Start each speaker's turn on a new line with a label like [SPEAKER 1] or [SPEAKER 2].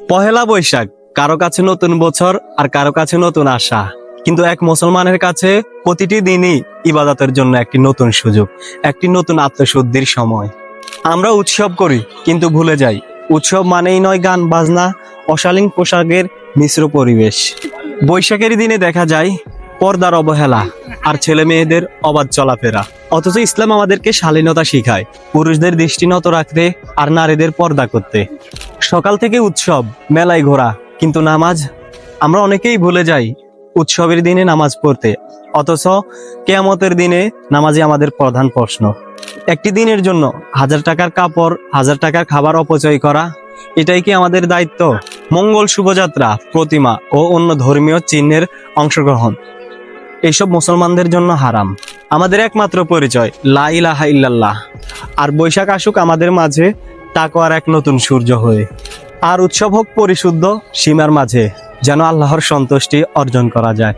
[SPEAKER 1] পহেলা বৈশাখ কারো কাছে নতুন বছর আর কারো কাছে নতুন আশা, কিন্তু এক মুসলমানের কাছে প্রতিটি দিনই ইবাদতের জন্য একটি নতুন সুযোগ, একটি নতুন আত্মশুদ্ধির সময়। আমরা উৎসব করি কিন্তু ভুলে যাই উৎসব মানেই নয় গান বাজনা, অশালীন পোশাকের মিশ্র পরিবেশ। বৈশাখের দিনে দেখা যায় পর্দার অবহেলা আর ছেলে মেয়েদের অবাধ চলাফেরা, অথচ ইসলাম আমাদেরকে শালীনতা শিখায়, পুরুষদের দৃষ্টি নত রাখতে আর নারীদের পর্দা করতে। সকাল থেকে উৎসব, মেলায় ঘোরা, কিন্তু নামাজ? আমরা অনেকেই ভুলে যাই উৎসবের দিনে নামাজ পড়তে, অথচ কিয়ামতের দিনে নামাজই আমাদের প্রধান প্রশ্ন। একটি দিনের জন্য 1000 টাকার কাপড়, 1000 টাকার খাবার অপচয় করা, এটাই কি আমাদের দায়িত্ব? মঙ্গল শোভাযাত্রা, প্রতিমা ও অন্য ধর্মীয় চিহ্নের অংশগ্রহণ এইসব মুসলমানদের জন্য হারাম। আমাদের একমাত্র পরিচয় লা ইলাহা ইল্লাল্লাহ। আর বৈশাখ আসুক আমাদের মাঝে তাকওয়ার এক নতুন সূর্য হয়ে। আর উৎসব হোক পরিশুদ্ধ সীমার মাঝে, যেন আল্লাহর সন্তুষ্টি অর্জন করা যায়।